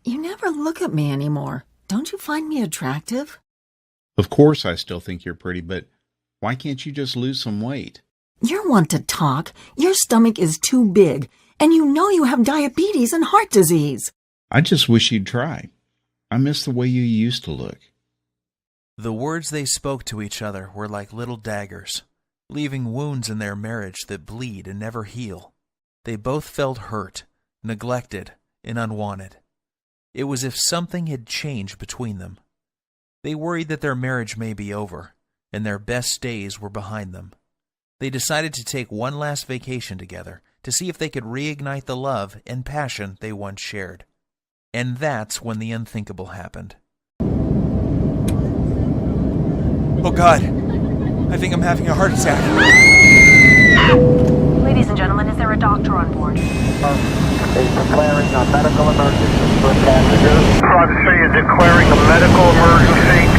You never look at me anymore. Don't you find me attractive? Of course, I still think you're pretty, but why can't you just lose some weight? You're one to talk. Your stomach is too big, and you know you have diabetes and heart disease. I just wish you'd try. I miss the way you used to look. The words they spoke to each other were like little daggers, leaving wounds in their marriage that bleed and never heal. They both felt hurt, neglected, and unwanted. It was as if something had changed between them. They worried that their marriage may be over, and their best days were behind them. They decided to take one last vacation together to see if they could reignite the love and passion they once shared. And that's when the unthinkable happened. Oh God, I think I'm having a heart attack. Ladies and gentlemen, is there a doctor on board? Is declaring a medical emergency for passengers. Private City is declaring a medical emergency.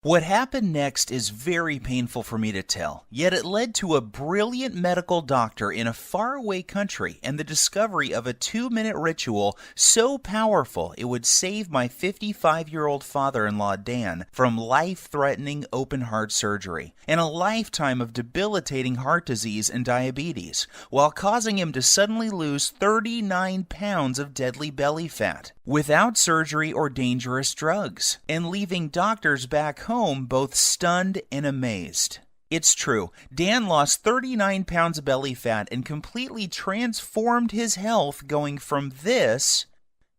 What happened next is very painful for me to tell, yet it led to a brilliant medical doctor in a faraway country and the discovery of a 2-minute ritual so powerful it would save my 55-year-old father-in-law Dan from life-threatening open-heart surgery and a lifetime of debilitating heart disease and diabetes, while causing him to suddenly lose 39 pounds of deadly belly fat without surgery or dangerous drugs, and leaving doctors back home both stunned and amazed. It's true, Dan lost 39 pounds of belly fat and completely transformed his health, going from this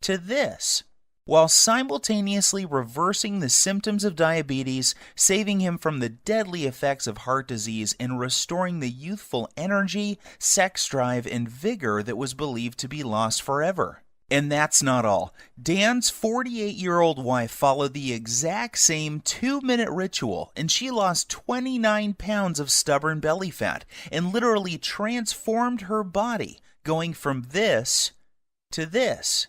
to this, while simultaneously reversing the symptoms of diabetes, saving him from the deadly effects of heart disease, and restoring the youthful energy, sex drive, and vigor that was believed to be lost forever. And that's not all. Dan's 48-year-old wife followed the exact same 2-minute ritual, and she lost 29 pounds of stubborn belly fat and literally transformed her body, going from this to this,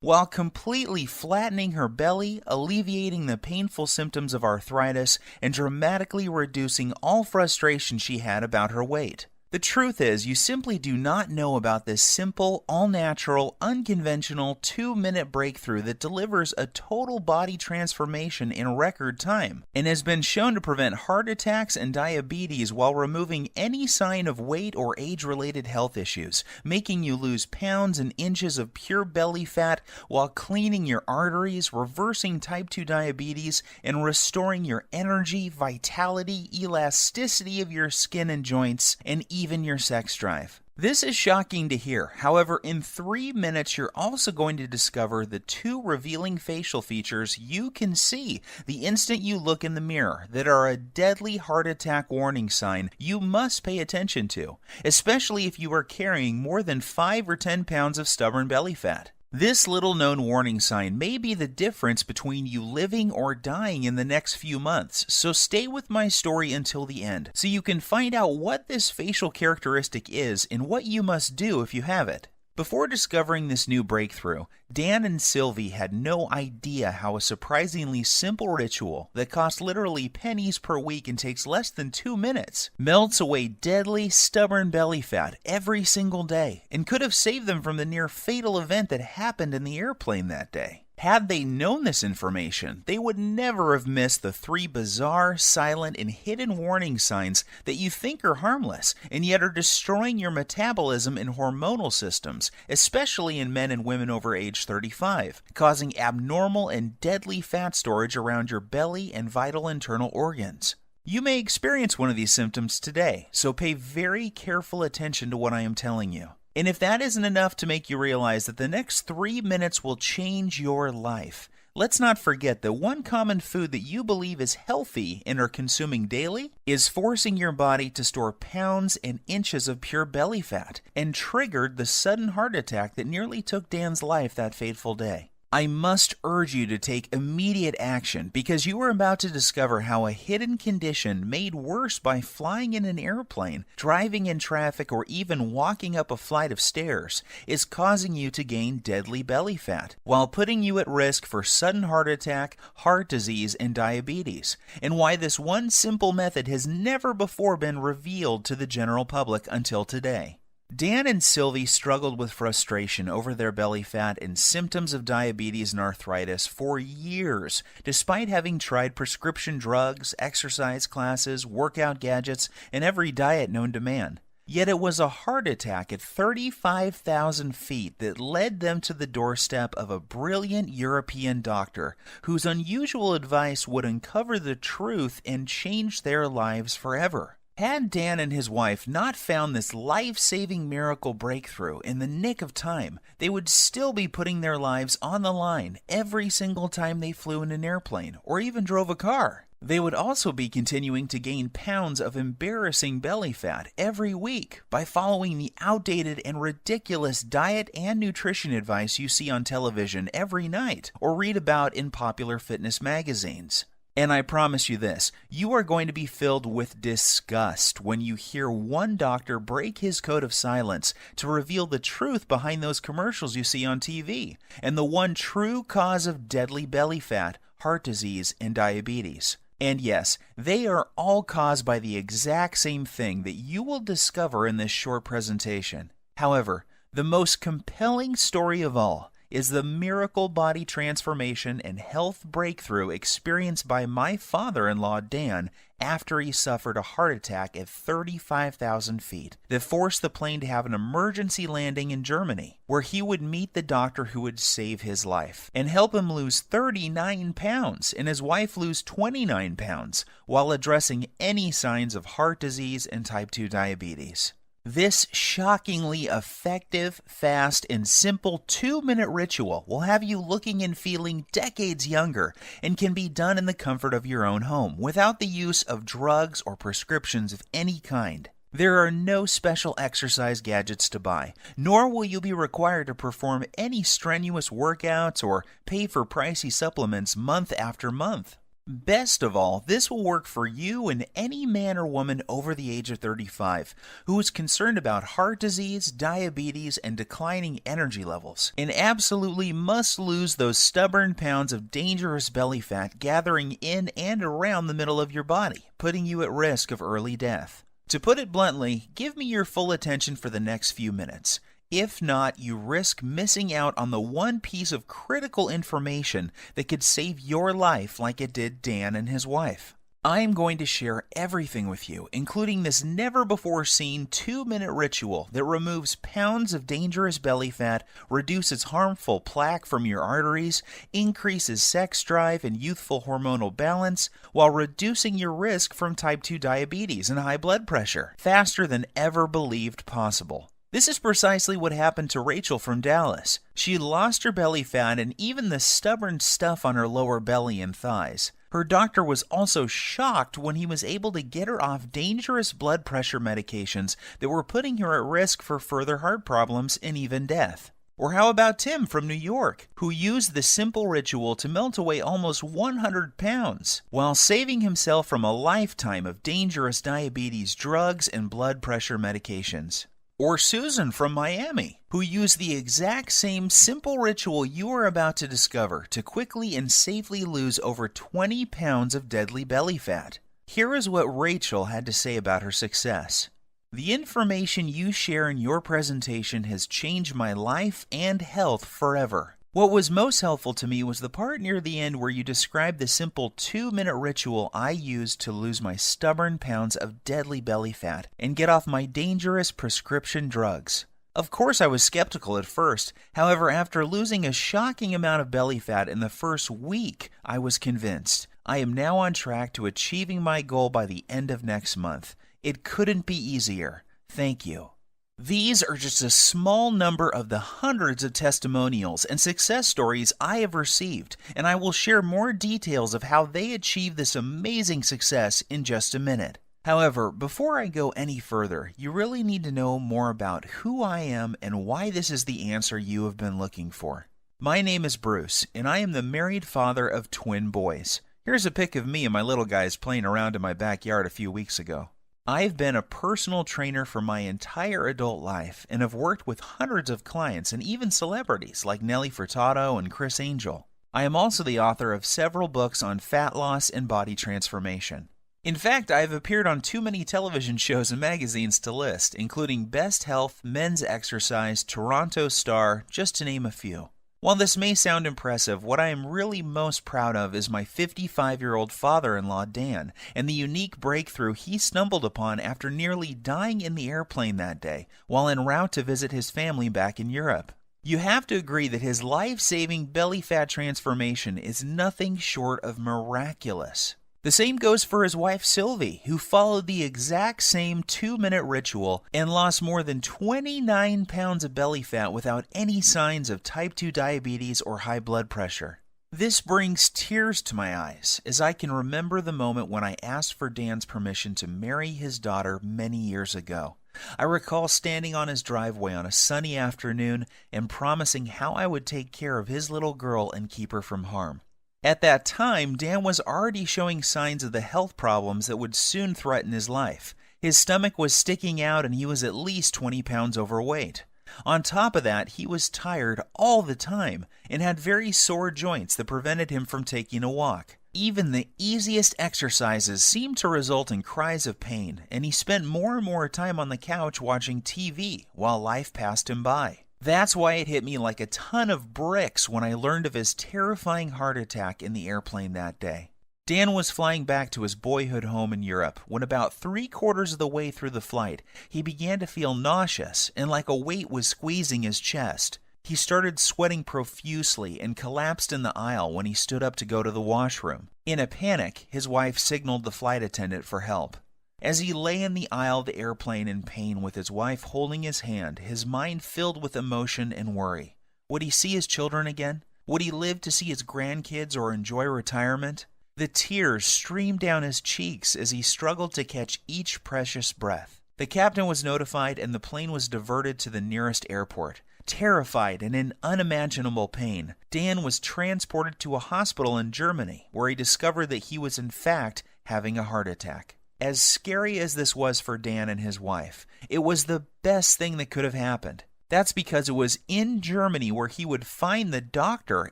while completely flattening her belly, alleviating the painful symptoms of arthritis, and dramatically reducing all frustration she had about her weight. The truth is, you simply do not know about this simple, all-natural, unconventional 2-minute breakthrough that delivers a total body transformation in record time and has been shown to prevent heart attacks and diabetes while removing any sign of weight or age-related health issues, making you lose pounds and inches of pure belly fat while cleaning your arteries, reversing type 2 diabetes, and restoring your energy, vitality, elasticity of your skin and joints, and even your sex drive. This is shocking to hear. However, in 3 minutes, you're also going to discover the 2 revealing facial features you can see the instant you look in the mirror that are a deadly heart attack warning sign you must pay attention to, especially if you are carrying more than 5 or 10 pounds of stubborn belly fat. This little-known warning sign may be the difference between you living or dying in the next few months, so stay with my story until the end so you can find out what this facial characteristic is and what you must do if you have it. Before discovering this new breakthrough, Dan and Sylvie had no idea how a surprisingly simple ritual that costs literally pennies per week and takes less than 2 minutes melts away deadly, stubborn belly fat every single day and could have saved them from the near fatal event that happened in the airplane that day. Had they known this information, they would never have missed the 3 bizarre, silent, and hidden warning signs that you think are harmless and yet are destroying your metabolism and hormonal systems, especially in men and women over age 35, causing abnormal and deadly fat storage around your belly and vital internal organs. You may experience one of these symptoms today, so pay very careful attention to what I am telling you. And if that isn't enough to make you realize that the next 3 minutes will change your life, let's not forget that one common food that you believe is healthy and are consuming daily is forcing your body to store pounds and inches of pure belly fat and triggered the sudden heart attack that nearly took Dan's life that fateful day. I must urge you to take immediate action because you are about to discover how a hidden condition made worse by flying in an airplane, driving in traffic, or even walking up a flight of stairs is causing you to gain deadly belly fat while putting you at risk for sudden heart attack, heart disease, and diabetes, and why this one simple method has never before been revealed to the general public until today. Dan and Sylvie struggled with frustration over their belly fat and symptoms of diabetes and arthritis for years, despite having tried prescription drugs, exercise classes, workout gadgets, and every diet known to man. Yet it was a heart attack at 35,000 feet that led them to the doorstep of a brilliant European doctor whose unusual advice would uncover the truth and change their lives forever. Had Dan and his wife not found this life-saving miracle breakthrough in the nick of time, they would still be putting their lives on the line every single time they flew in an airplane or even drove a car. They would also be continuing to gain pounds of embarrassing belly fat every week by following the outdated and ridiculous diet and nutrition advice you see on television every night or read about in popular fitness magazines. And I promise you this, you are going to be filled with disgust when you hear one doctor break his code of silence to reveal the truth behind those commercials you see on TV and the one true cause of deadly belly fat, heart disease, and diabetes. And yes, they are all caused by the exact same thing that you will discover in this short presentation. However, the most compelling story of all is the miracle body transformation and health breakthrough experienced by my father-in-law Dan after he suffered a heart attack at 35,000 feet that forced the plane to have an emergency landing in Germany, where he would meet the doctor who would save his life and help him lose 39 pounds and his wife lose 29 pounds while addressing any signs of heart disease and type 2 diabetes. This shockingly effective, fast, and simple 2-minute ritual will have you looking and feeling decades younger and can be done in the comfort of your own home without the use of drugs or prescriptions of any kind. There are no special exercise gadgets to buy, nor will you be required to perform any strenuous workouts or pay for pricey supplements month after month. Best of all, this will work for you and any man or woman over the age of 35 who is concerned about heart disease, diabetes, and declining energy levels, and absolutely must lose those stubborn pounds of dangerous belly fat gathering in and around the middle of your body, putting you at risk of early death. To put it bluntly, give me your full attention for the next few minutes. If not, you risk missing out on the one piece of critical information that could save your life like it did Dan and his wife. I am going to share everything with you, including this never-before-seen 2-minute ritual that removes pounds of dangerous belly fat, reduces harmful plaque from your arteries, increases sex drive and youthful hormonal balance, while reducing your risk from type 2 diabetes and high blood pressure faster than ever believed possible. This is precisely what happened to Rachel from Dallas. She lost her belly fat and even the stubborn stuff on her lower belly and thighs. Her doctor was also shocked when he was able to get her off dangerous blood pressure medications that were putting her at risk for further heart problems and even death. Or how about Tim from New York, who used the simple ritual to melt away almost 100 pounds, while saving himself from a lifetime of dangerous diabetes drugs and blood pressure medications. Or Susan from Miami, who used the exact same simple ritual you are about to discover to quickly and safely lose over 20 pounds of deadly belly fat. Here is what Rachel had to say about her success. The information you share in your presentation has changed my life and health forever. What was most helpful to me was the part near the end where you described the simple 2-minute ritual I used to lose my stubborn pounds of deadly belly fat and get off my dangerous prescription drugs. Of course, I was skeptical at first. However, after losing a shocking amount of belly fat in the first week, I was convinced. I am now on track to achieving my goal by the end of next month. It couldn't be easier. Thank you. These are just a small number of the hundreds of testimonials and success stories I have received, and I will share more details of how they achieved this amazing success in just a minute. However, before I go any further, you really need to know more about who I am and why this is the answer you have been looking for. My name is Bruce, and I am the married father of twin boys. Here's a pic of me and my little guys playing around in my backyard a few weeks ago. I've been a personal trainer for my entire adult life and have worked with hundreds of clients and even celebrities like Nelly Furtado and Chris Angel. I am also the author of several books on fat loss and body transformation. In fact, I've appeared on too many television shows and magazines to list, including Best Health, Men's Exercise, Toronto Star, just to name a few. While this may sound impressive, what I am really most proud of is my 55-year-old father-in-law, Dan, and the unique breakthrough he stumbled upon after nearly dying in the airplane that day, while en route to visit his family back in Europe. You have to agree that his life-saving belly fat transformation is nothing short of miraculous. The same goes for his wife Sylvie, who followed the exact same 2-minute ritual and lost more than 29 pounds of belly fat without any signs of type 2 diabetes or high blood pressure. This brings tears to my eyes as I can remember the moment when I asked for Dan's permission to marry his daughter many years ago. I recall standing on his driveway on a sunny afternoon and promising how I would take care of his little girl and keep her from harm. At that time, Dan was already showing signs of the health problems that would soon threaten his life. His stomach was sticking out and he was at least 20 pounds overweight. On top of that, he was tired all the time and had very sore joints that prevented him from taking a walk. Even the easiest exercises seemed to result in cries of pain, and he spent more and more time on the couch watching TV while life passed him by. That's why it hit me like a ton of bricks when I learned of his terrifying heart attack in the airplane that day. Dan was flying back to his boyhood home in Europe when about 3/4 of the way through the flight, he began to feel nauseous and like a weight was squeezing his chest. He started sweating profusely and collapsed in the aisle when he stood up to go to the washroom. In a panic, his wife signaled the flight attendant for help. As he lay in the aisle of the airplane in pain with his wife holding his hand, his mind filled with emotion and worry. Would he see his children again? Would he live to see his grandkids or enjoy retirement? The tears streamed down his cheeks as he struggled to catch each precious breath. The captain was notified and the plane was diverted to the nearest airport. Terrified and in unimaginable pain, Dan was transported to a hospital in Germany where he discovered that he was in fact having a heart attack. As scary as this was for Dan and his wife, it was the best thing that could have happened. That's because it was in Germany where he would find the doctor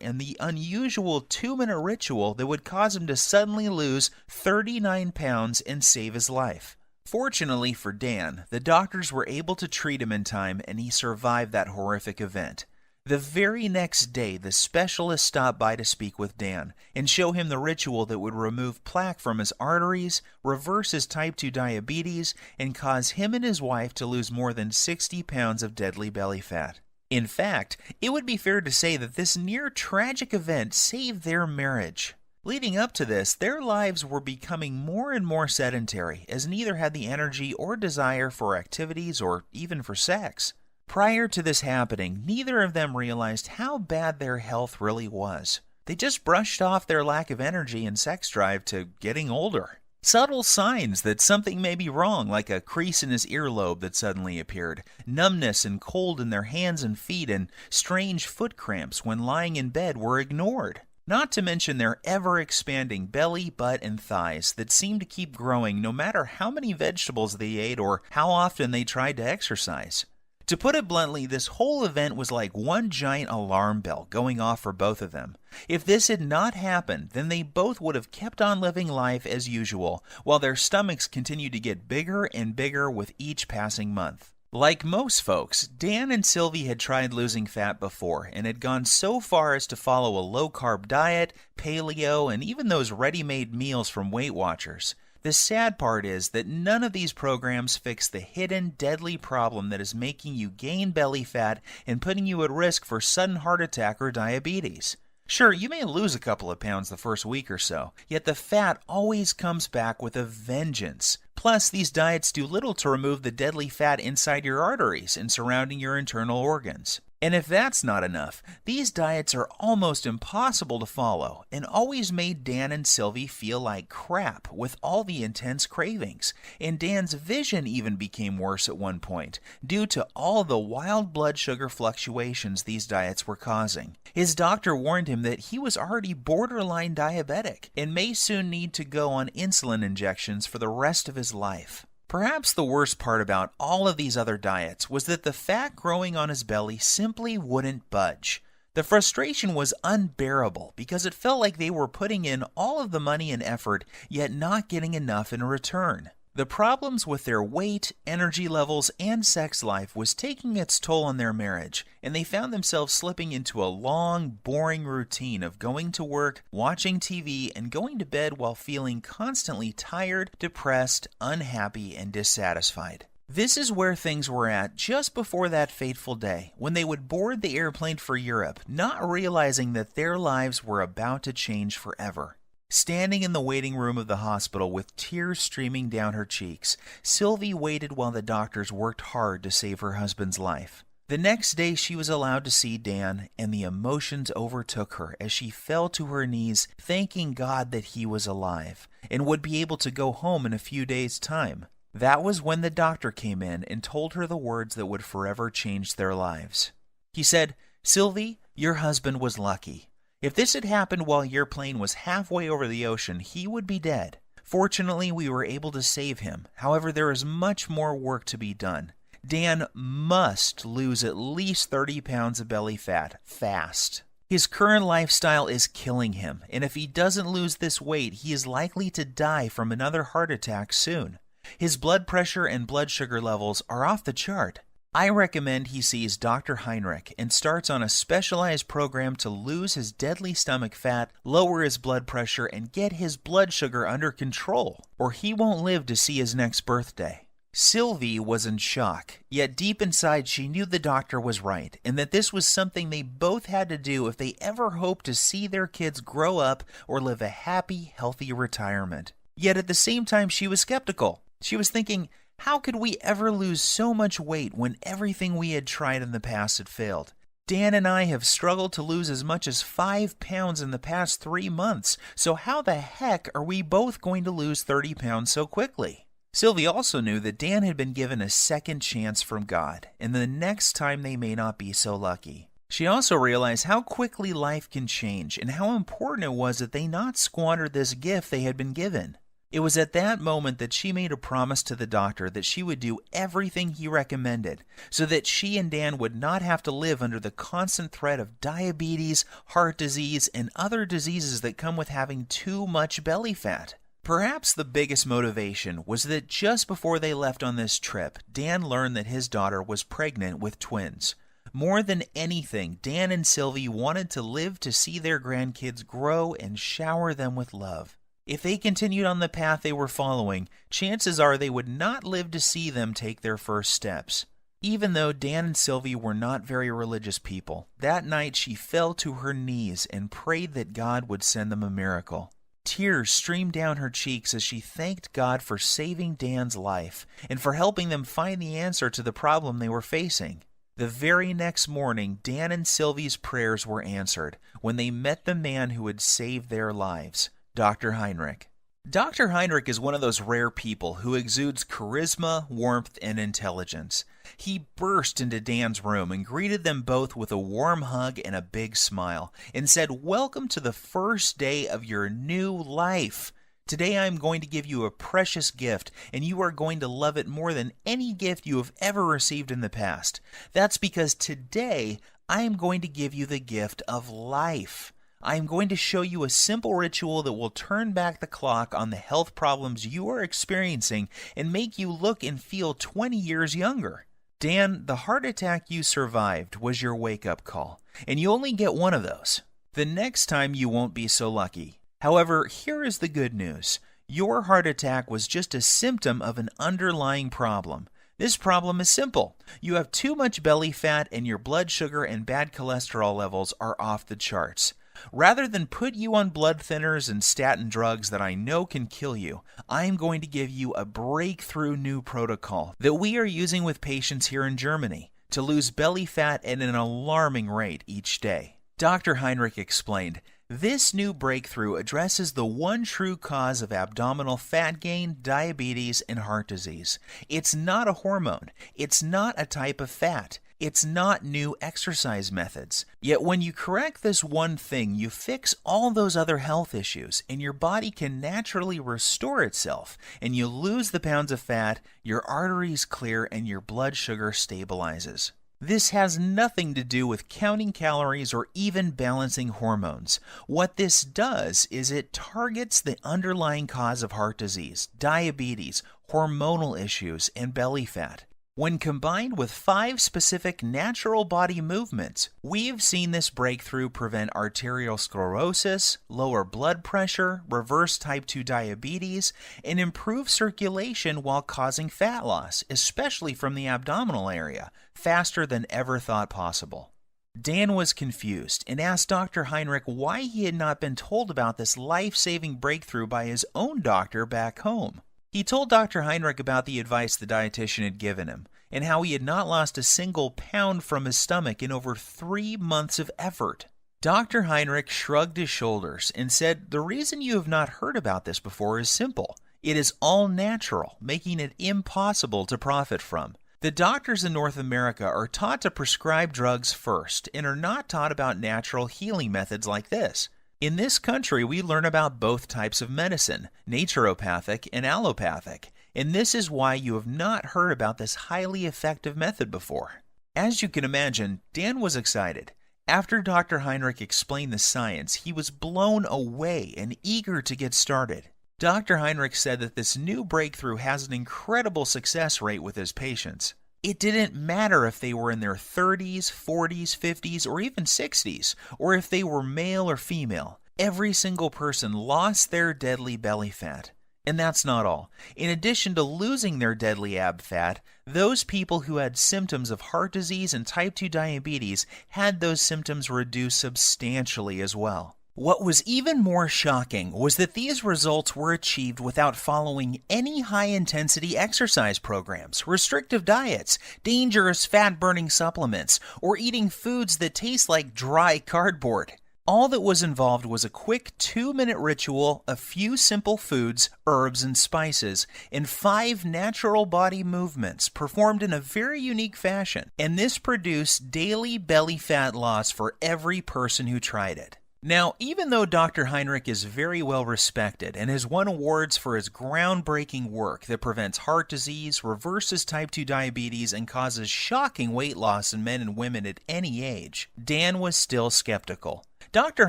and the unusual 2-minute ritual that would cause him to suddenly lose 39 pounds and save his life. Fortunately for Dan, the doctors were able to treat him in time and he survived that horrific event. The very next day, the specialist stopped by to speak with Dan and show him the ritual that would remove plaque from his arteries, reverse his type 2 diabetes, and cause him and his wife to lose more than 60 pounds of deadly belly fat. In fact, it would be fair to say that this near-tragic event saved their marriage. Leading up to this, their lives were becoming more and more sedentary, as neither had the energy or desire for activities or even for sex. Prior to this happening, neither of them realized how bad their health really was. They just brushed off their lack of energy and sex drive to getting older. Subtle signs that something may be wrong, like a crease in his earlobe that suddenly appeared, numbness and cold in their hands and feet, and strange foot cramps when lying in bed were ignored. Not to mention their ever-expanding belly, butt, and thighs that seemed to keep growing no matter how many vegetables they ate or how often they tried to exercise. To put it bluntly, this whole event was like one giant alarm bell going off for both of them. If this had not happened, then they both would have kept on living life as usual, while their stomachs continued to get bigger and bigger with each passing month. Like most folks, Dan and Sylvie had tried losing fat before and had gone so far as to follow a low-carb diet, paleo, and even those ready-made meals from Weight Watchers. The sad part is that none of these programs fix the hidden, deadly problem that is making you gain belly fat and putting you at risk for sudden heart attack or diabetes. Sure, you may lose a couple of pounds the first week or so, yet the fat always comes back with a vengeance. Plus, these diets do little to remove the deadly fat inside your arteries and surrounding your internal organs. And if that's not enough, these diets are almost impossible to follow and always made Dan and Sylvie feel like crap with all the intense cravings. And Dan's vision even became worse at one point due to all the wild blood sugar fluctuations these diets were causing. His doctor warned him that he was already borderline diabetic and may soon need to go on insulin injections for the rest of his life. Perhaps the worst part about all of these other diets was that the fat growing on his belly simply wouldn't budge. The frustration was unbearable because it felt like they were putting in all of the money and effort, yet not getting enough in return. The problems with their weight, energy levels, and sex life was taking its toll on their marriage, and they found themselves slipping into a long, boring routine of going to work, watching TV, and going to bed while feeling constantly tired, depressed, unhappy, and dissatisfied. This is where things were at just before that fateful day, when they would board the airplane for Europe, not realizing that their lives were about to change forever. Standing in the waiting room of the hospital with tears streaming down her cheeks, Sylvie waited while the doctors worked hard to save her husband's life. The next day she was allowed to see Dan, and the emotions overtook her as she fell to her knees, thanking God that he was alive, and would be able to go home in a few days' time. That was when the doctor came in and told her the words that would forever change their lives. He said, "Sylvie, your husband was lucky. If this had happened while your plane was halfway over the ocean, he would be dead. Fortunately, we were able to save him. However, there is much more work to be done. Dan must lose at least 30 pounds of belly fat, fast. His current lifestyle is killing him, and if he doesn't lose this weight, he is likely to die from another heart attack soon. His blood pressure and blood sugar levels are off the chart. I recommend he sees Dr. Heinrich and starts on a specialized program to lose his deadly stomach fat, lower his blood pressure, and get his blood sugar under control, or he won't live to see his next birthday." Sylvie was in shock, yet deep inside she knew the doctor was right, and that this was something they both had to do if they ever hoped to see their kids grow up or live a happy, healthy retirement. Yet at the same time she was skeptical. She was thinking, how could we ever lose so much weight when everything we had tried in the past had failed? Dan and I have struggled to lose as much as 5 pounds in the past 3 months, so how the heck are we both going to lose 30 pounds so quickly? Sylvie also knew that Dan had been given a second chance from God, and the next time they may not be so lucky. She also realized how quickly life can change and how important it was that they not squander this gift they had been given. It was at that moment that she made a promise to the doctor that she would do everything he recommended so that she and Dan would not have to live under the constant threat of diabetes, heart disease, and other diseases that come with having too much belly fat. Perhaps the biggest motivation was that just before they left on this trip, Dan learned that his daughter was pregnant with twins. More than anything, Dan and Sylvie wanted to live to see their grandkids grow and shower them with love. If they continued on the path they were following, chances are they would not live to see them take their first steps. Even though Dan and Sylvie were not very religious people, that night she fell to her knees and prayed that God would send them a miracle. Tears streamed down her cheeks as she thanked God for saving Dan's life and for helping them find the answer to the problem they were facing. The very next morning, Dan and Sylvie's prayers were answered when they met the man who had saved their lives, Dr. Heinrich. Dr. Heinrich is one of those rare people who exudes charisma, warmth, and intelligence. He burst into Dan's room and greeted them both with a warm hug and a big smile, and said, "Welcome to the first day of your new life. Today I am going to give you a precious gift, and you are going to love it more than any gift you have ever received in the past. That's because today I am going to give you the gift of life. I am going to show you a simple ritual that will turn back the clock on the health problems you are experiencing and make you look and feel 20 years younger. Dan, the heart attack you survived was your wake-up call, and you only get one of those. The next time you won't be so lucky. However, here is the good news. Your heart attack was just a symptom of an underlying problem. This problem is simple. You have too much belly fat and your blood sugar and bad cholesterol levels are off the charts. Rather than put you on blood thinners and statin drugs that I know can kill you, I am going to give you a breakthrough new protocol that we are using with patients here in Germany to lose belly fat at an alarming rate each day. Dr. Heinrich explained, this new breakthrough addresses the one true cause of abdominal fat gain, diabetes, and heart disease. It's not a hormone. It's not a type of fat. It's not new exercise methods. Yet when you correct this one thing, you fix all those other health issues, and your body can naturally restore itself, and you lose the pounds of fat, your arteries clear, and your blood sugar stabilizes. This has nothing to do with counting calories or even balancing hormones. What this does is it targets the underlying cause of heart disease, diabetes, hormonal issues, and belly fat. When combined with 5 specific natural body movements, we've seen this breakthrough prevent arterial sclerosis, lower blood pressure, reverse type 2 diabetes, and improve circulation while causing fat loss, especially from the abdominal area, faster than ever thought possible. Dan was confused and asked Dr. Heinrich why he had not been told about this life-saving breakthrough by his own doctor back home. He told Dr. Heinrich about the advice the dietitian had given him, and how he had not lost a single pound from his stomach in over 3 months of effort. Dr. Heinrich shrugged his shoulders and said, "The reason you have not heard about this before is simple. It is all natural, making it impossible to profit from. The doctors in North America are taught to prescribe drugs first and are not taught about natural healing methods like this. In this country, we learn about both types of medicine, naturopathic and allopathic, and this is why you have not heard about this highly effective method before." As you can imagine, Dan was excited. After Dr. Heinrich explained the science, he was blown away and eager to get started. Dr. Heinrich said that this new breakthrough has an incredible success rate with his patients. It didn't matter if they were in their 30s, 40s, 50s, or even 60s, or if they were male or female. Every single person lost their deadly belly fat. And that's not all. In addition to losing their deadly ab fat, those people who had symptoms of heart disease and type 2 diabetes had those symptoms reduced substantially as well. What was even more shocking was that these results were achieved without following any high-intensity exercise programs, restrictive diets, dangerous fat-burning supplements, or eating foods that taste like dry cardboard. All that was involved was a quick 2-minute ritual, a few simple foods, herbs, and spices, and 5 natural body movements performed in a very unique fashion. And this produced daily belly fat loss for every person who tried it. Now, even though Dr. Heinrich is very well respected and has won awards for his groundbreaking work that prevents heart disease, reverses type 2 diabetes, and causes shocking weight loss in men and women at any age, Dan was still skeptical. Dr.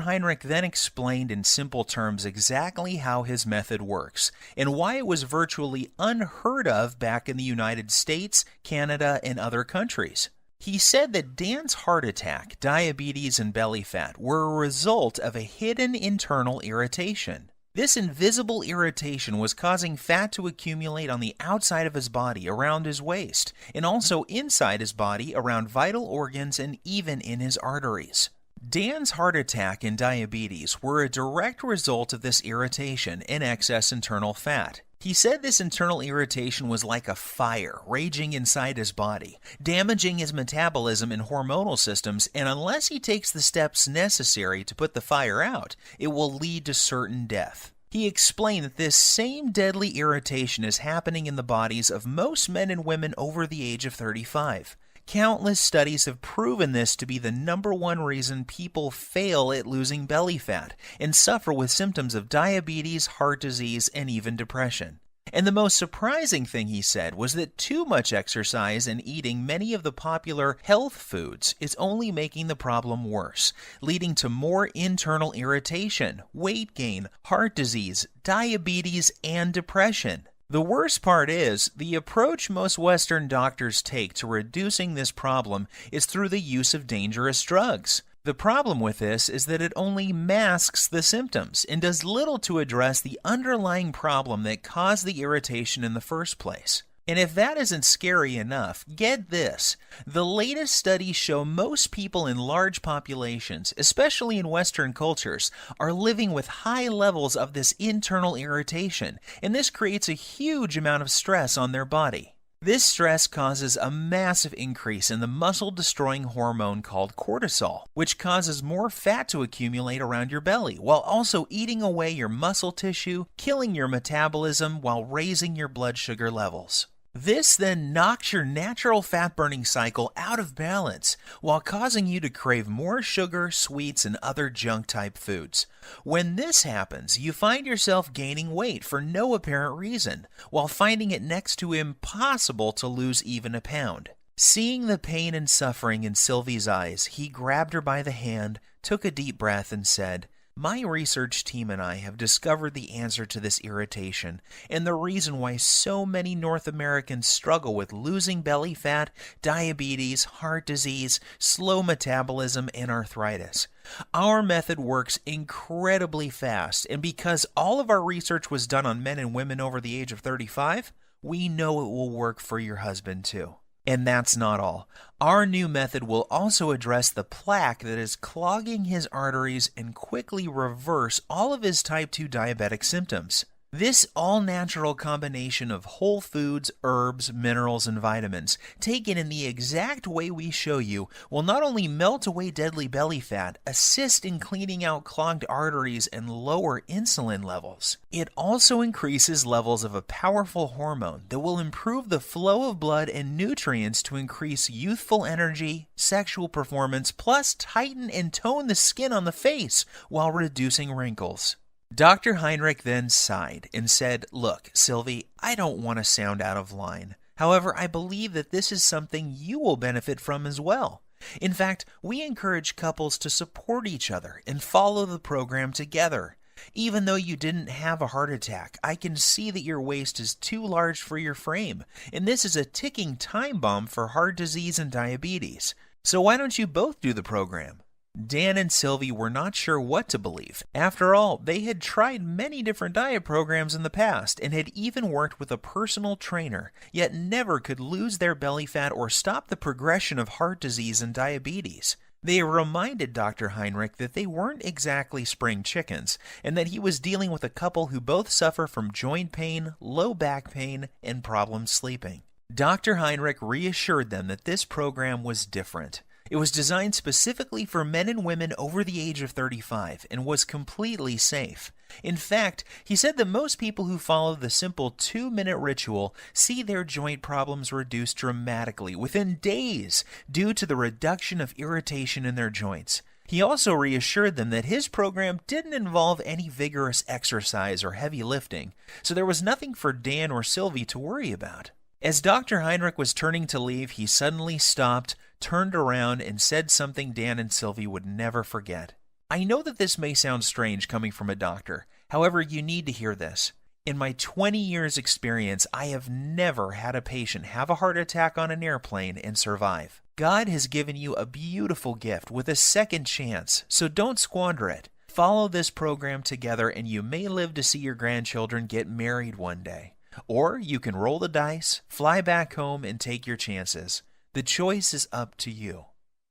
Heinrich then explained in simple terms exactly how his method works and why it was virtually unheard of back in the United States, Canada, and other countries. He said that Dan's heart attack, diabetes, and belly fat were a result of a hidden internal irritation. This invisible irritation was causing fat to accumulate on the outside of his body around his waist, and also inside his body around vital organs and even in his arteries. Dan's heart attack and diabetes were a direct result of this irritation and excess internal fat. He said this internal irritation was like a fire raging inside his body, damaging his metabolism and hormonal systems, and unless he takes the steps necessary to put the fire out, it will lead to certain death. He explained that this same deadly irritation is happening in the bodies of most men and women over the age of 35. Countless studies have proven this to be the #1 reason people fail at losing belly fat and suffer with symptoms of diabetes, heart disease, and even depression. And the most surprising thing he said was that too much exercise and eating many of the popular health foods is only making the problem worse, leading to more internal irritation, weight gain, heart disease, diabetes, and depression. The worst part is, the approach most Western doctors take to reducing this problem is through the use of dangerous drugs. The problem with this is that it only masks the symptoms and does little to address the underlying problem that caused the irritation in the first place. And if that isn't scary enough, get this. The latest studies show most people in large populations, especially in Western cultures, are living with high levels of this internal irritation, and this creates a huge amount of stress on their body. This stress causes a massive increase in the muscle-destroying hormone called cortisol, which causes more fat to accumulate around your belly, while also eating away your muscle tissue, killing your metabolism while raising your blood sugar levels. This then knocks your natural fat-burning cycle out of balance, while causing you to crave more sugar, sweets, and other junk-type foods. When this happens, you find yourself gaining weight for no apparent reason, while finding it next to impossible to lose even a pound. Seeing the pain and suffering in Sylvie's eyes, he grabbed her by the hand, took a deep breath, and said, "My research team and I have discovered the answer to this irritation and the reason why so many North Americans struggle with losing belly fat, diabetes, heart disease, slow metabolism, and arthritis. Our method works incredibly fast, and because all of our research was done on men and women over the age of 35, we know it will work for your husband too." And that's not all. Our new method will also address the plaque that is clogging his arteries and quickly reverse all of his type 2 diabetic symptoms. This all-natural combination of whole foods, herbs, minerals, and vitamins, taken in the exact way we show you, will not only melt away deadly belly fat, assist in cleaning out clogged arteries, and lower insulin levels. It also increases levels of a powerful hormone that will improve the flow of blood and nutrients to increase youthful energy, sexual performance, plus tighten and tone the skin on the face while reducing wrinkles. Dr. Heinrich then sighed and said, "Look, Sylvie, I don't want to sound out of line. However, I believe that this is something you will benefit from as well. In fact, we encourage couples to support each other and follow the program together. Even though you didn't have a heart attack, I can see that your waist is too large for your frame, and this is a ticking time bomb for heart disease and diabetes. So why don't you both do the program?" Dan and Sylvie were not sure what to believe. After all, they had tried many different diet programs in the past and had even worked with a personal trainer, yet never could lose their belly fat or stop the progression of heart disease and diabetes. They reminded Dr. Heinrich that they weren't exactly spring chickens, and that he was dealing with a couple who both suffer from joint pain, low back pain, and problems sleeping. Dr. Heinrich reassured them that this program was different. It was designed specifically for men and women over the age of 35 and was completely safe. In fact, he said that most people who follow the simple 2-minute ritual see their joint problems reduced dramatically within days due to the reduction of irritation in their joints. He also reassured them that his program didn't involve any vigorous exercise or heavy lifting, so there was nothing for Dan or Sylvie to worry about. As Dr. Heinrich was turning to leave, he suddenly stopped, turned around, and said something Dan and Sylvie would never forget. "I know that this may sound strange coming from a doctor. However, you need to hear this. In my 20 years experience, I have never had a patient have a heart attack on an airplane and survive. God has given you a beautiful gift with a second chance, so don't squander it. Follow this program together and you may live to see your grandchildren get married one day. Or you can roll the dice, fly back home, and take your chances. The choice is up to you."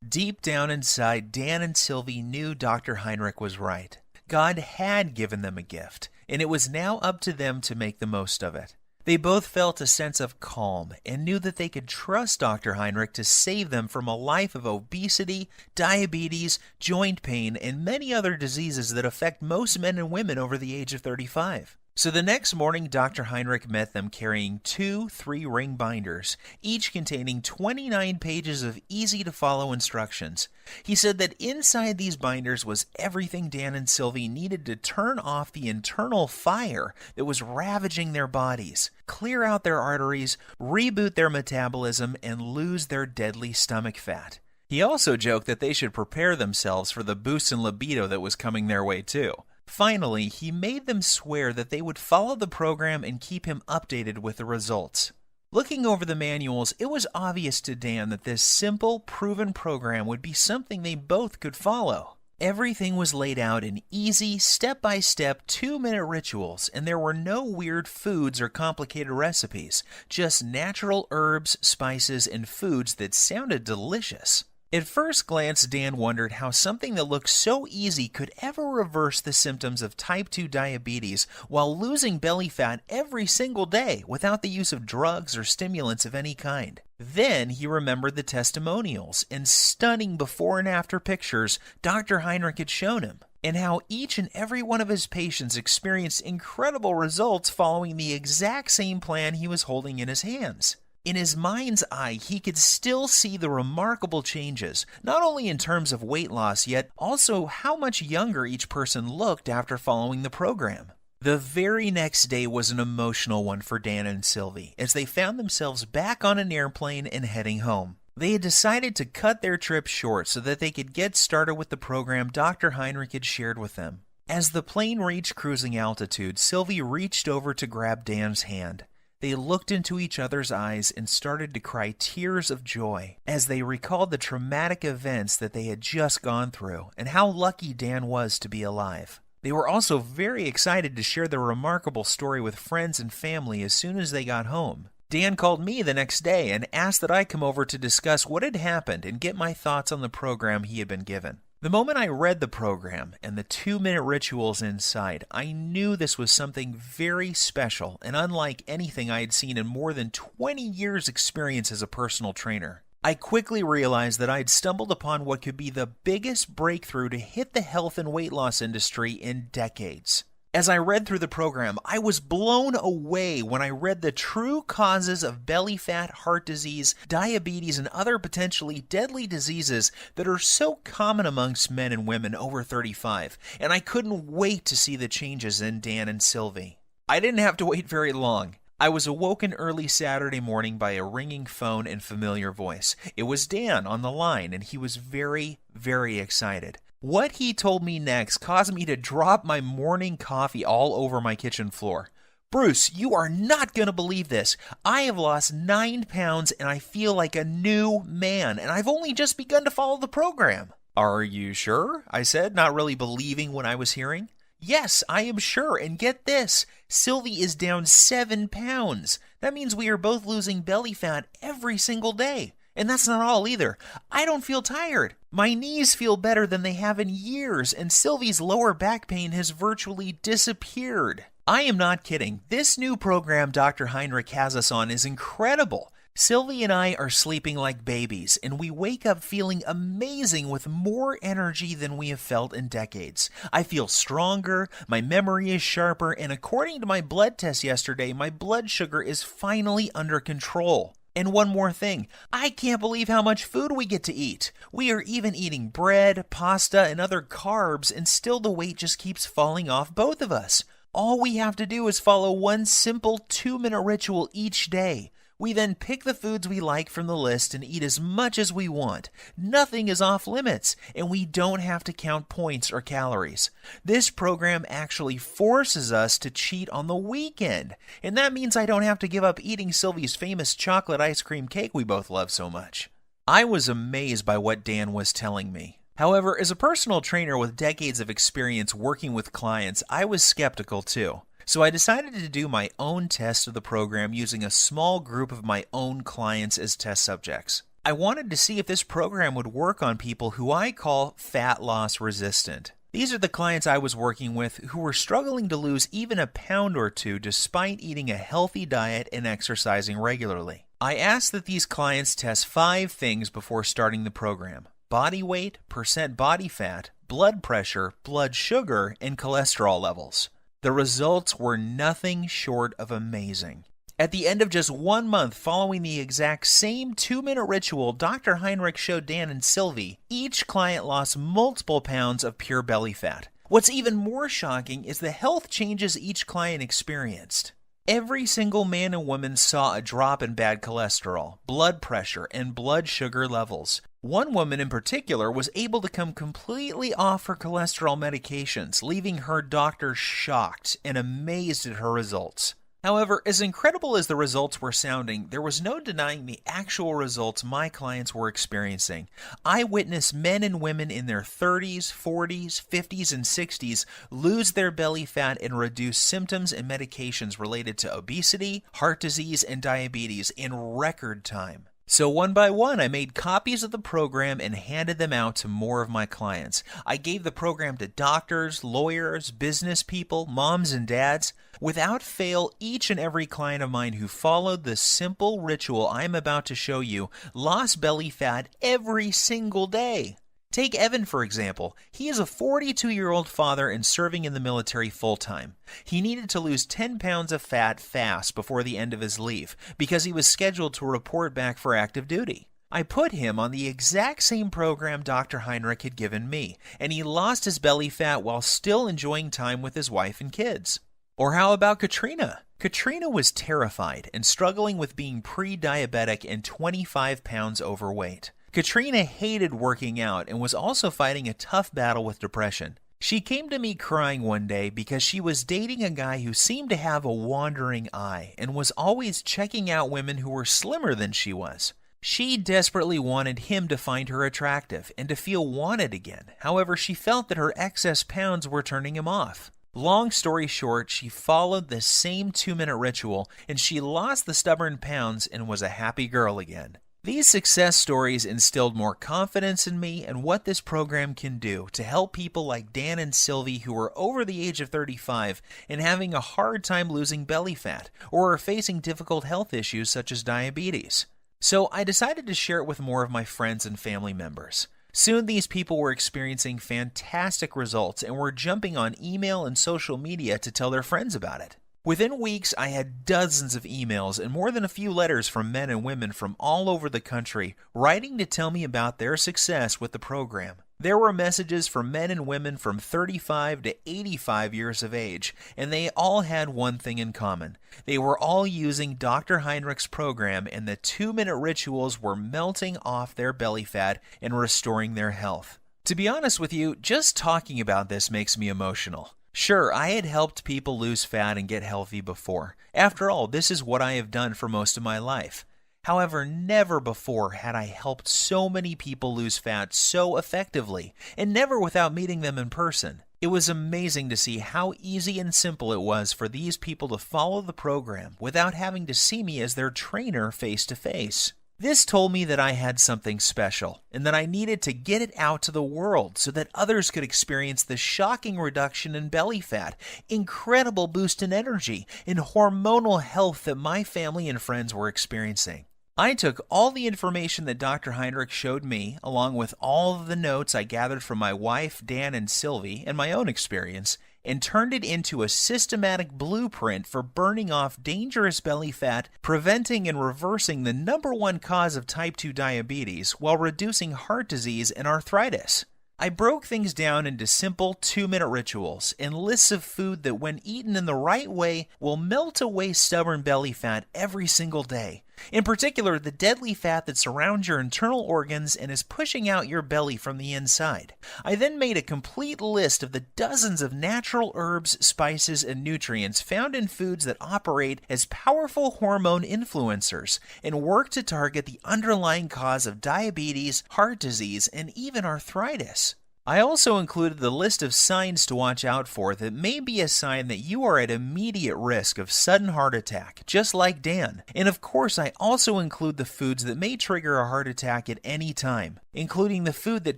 Deep down inside, Dan and Sylvie knew Dr. Heinrich was right. God had given them a gift, and it was now up to them to make the most of it. They both felt a sense of calm and knew that they could trust Dr. Heinrich to save them from a life of obesity, diabetes, joint pain, and many other diseases that affect most men and women over the age of 35. So the next morning, Dr. Heinrich met them carrying 2 3-ring binders, each containing 29 pages of easy-to-follow instructions. He said that inside these binders was everything Dan and Sylvie needed to turn off the internal fire that was ravaging their bodies, clear out their arteries, reboot their metabolism, and lose their deadly stomach fat. He also joked that they should prepare themselves for the boost in libido that was coming their way too. Finally, he made them swear that they would follow the program and keep him updated with the results. Looking over the manuals, it was obvious to Dan that this simple, proven program would be something they both could follow. Everything was laid out in easy, step-by-step, 2-minute rituals, and there were no weird foods or complicated recipes, just natural herbs, spices, and foods that sounded delicious. At first glance, Dan wondered how something that looked so easy could ever reverse the symptoms of type 2 diabetes while losing belly fat every single day without the use of drugs or stimulants of any kind. Then he remembered the testimonials and stunning before and after pictures Dr. Heinrich had shown him, and how each and every one of his patients experienced incredible results following the exact same plan he was holding in his hands. In his mind's eye, he could still see the remarkable changes, not only in terms of weight loss, yet also how much younger each person looked after following the program. The very next day was an emotional one for Dan and Sylvie, as they found themselves back on an airplane and heading home. They had decided to cut their trip short so that they could get started with the program Dr. Heinrich had shared with them. As the plane reached cruising altitude, Sylvie reached over to grab Dan's hand. They looked into each other's eyes and started to cry tears of joy as they recalled the traumatic events that they had just gone through and how lucky Dan was to be alive. They were also very excited to share their remarkable story with friends and family as soon as they got home. Dan called me the next day and asked that I come over to discuss what had happened and get my thoughts on the program he had been given. The moment I read the program and the 2-minute rituals inside, I knew this was something very special and unlike anything I had seen in more than 20 years' experience as a personal trainer. I quickly realized that I had stumbled upon what could be the biggest breakthrough to hit the health and weight loss industry in decades. As I read through the program, I was blown away when I read the true causes of belly fat, heart disease, diabetes, and other potentially deadly diseases that are so common amongst men and women over 35, and I couldn't wait to see the changes in Dan and Sylvie. I didn't have to wait very long. I was awoken early Saturday morning by a ringing phone and familiar voice. It was Dan on the line, and he was very, very excited. What he told me next caused me to drop my morning coffee all over my kitchen floor. Bruce, you are not going to believe this. I have lost 9 pounds and I feel like a new man, and I've only just begun to follow the program. Are you sure? I said, not really believing what I was hearing. Yes, I am sure, and get this, Sylvie is down 7 pounds. That means we are both losing belly fat every single day. And that's not all either. I don't feel tired. My knees feel better than they have in years, and Sylvie's lower back pain has virtually disappeared. I am not kidding. This new program Dr. Heinrich has us on is incredible. Sylvie and I are sleeping like babies, and we wake up feeling amazing with more energy than we have felt in decades. I feel stronger, my memory is sharper, and according to my blood test yesterday, my blood sugar is finally under control. And one more thing, I can't believe how much food we get to eat. We are even eating bread, pasta, and other carbs, and still the weight just keeps falling off both of us. All we have to do is follow one simple 2-minute ritual each day. We then pick the foods we like from the list and eat as much as we want. Nothing is off limits, and we don't have to count points or calories. This program actually forces us to cheat on the weekend, and that means I don't have to give up eating Sylvie's famous chocolate ice cream cake we both love so much. I was amazed by what Dan was telling me. However, as a personal trainer with decades of experience working with clients, I was skeptical too. So I decided to do my own test of the program using a small group of my own clients as test subjects. I wanted to see if this program would work on people who I call fat loss resistant. These are the clients I was working with who were struggling to lose even a pound or two despite eating a healthy diet and exercising regularly. I asked that these clients test 5 things before starting the program: body weight, percent body fat, blood pressure, blood sugar, and cholesterol levels. The results were nothing short of amazing. At the end of just 1 month following the exact same 2-minute ritual Dr. Heinrich showed Dan and Sylvie, each client lost multiple pounds of pure belly fat. What's even more shocking is the health changes each client experienced. Every single man and woman saw a drop in bad cholesterol, blood pressure, and blood sugar levels. One woman in particular was able to come completely off her cholesterol medications, leaving her doctor shocked and amazed at her results. However, as incredible as the results were sounding, there was no denying the actual results my clients were experiencing. I witnessed men and women in their 30s, 40s, 50s, and 60s lose their belly fat and reduce symptoms and medications related to obesity, heart disease, and diabetes in record time. So one by one, I made copies of the program and handed them out to more of my clients. I gave the program to doctors, lawyers, business people, moms and dads. Without fail, each and every client of mine who followed the simple ritual I'm about to show you lost belly fat every single day. Take Evan, for example. He is a 42-year-old father and serving in the military full-time. He needed to lose 10 pounds of fat fast before the end of his leave because he was scheduled to report back for active duty. I put him on the exact same program Dr. Heinrich had given me, and he lost his belly fat while still enjoying time with his wife and kids. Or how about Katrina? Katrina was terrified and struggling with being pre-diabetic and 25 pounds overweight. Katrina hated working out and was also fighting a tough battle with depression. She came to me crying one day because she was dating a guy who seemed to have a wandering eye and was always checking out women who were slimmer than she was. She desperately wanted him to find her attractive and to feel wanted again. However, she felt that her excess pounds were turning him off. Long story short, she followed the same 2-minute ritual and she lost the stubborn pounds and was a happy girl again. These success stories instilled more confidence in me and what this program can do to help people like Dan and Sylvie who are over the age of 35 and having a hard time losing belly fat or are facing difficult health issues such as diabetes. So I decided to share it with more of my friends and family members. Soon these people were experiencing fantastic results and were jumping on email and social media to tell their friends about it. Within weeks, I had dozens of emails and more than a few letters from men and women from all over the country writing to tell me about their success with the program. There were messages from men and women from 35 to 85 years of age, and they all had one thing in common. They were all using Dr. Heinrich's program, and the 2-minute rituals were melting off their belly fat and restoring their health. To be honest with you, just talking about this makes me emotional. Sure, I had helped people lose fat and get healthy before. After all, this is what I have done for most of my life. However, never before had I helped so many people lose fat so effectively, and never without meeting them in person. It was amazing to see how easy and simple it was for these people to follow the program without having to see me as their trainer face to face. This told me that I had something special and that I needed to get it out to the world so that others could experience the shocking reduction in belly fat, incredible boost in energy, and hormonal health that my family and friends were experiencing. I took all the information that Dr. Heinrich showed me, along with all of the notes I gathered from my wife, Dan, and Sylvie, and my own experience, and turned it into a systematic blueprint for burning off dangerous belly fat, preventing and reversing the #1 cause of type 2 diabetes while reducing heart disease and arthritis. I broke things down into simple 2-minute rituals and lists of food that when eaten in the right way will melt away stubborn belly fat every single day. In particular, the deadly fat that surrounds your internal organs and is pushing out your belly from the inside. I then made a complete list of the dozens of natural herbs, spices, and nutrients found in foods that operate as powerful hormone influencers and work to target the underlying cause of diabetes, heart disease, and even arthritis. I also included the list of signs to watch out for that may be a sign that you are at immediate risk of sudden heart attack, just like Dan. And of course, I also include the foods that may trigger a heart attack at any time, including the food that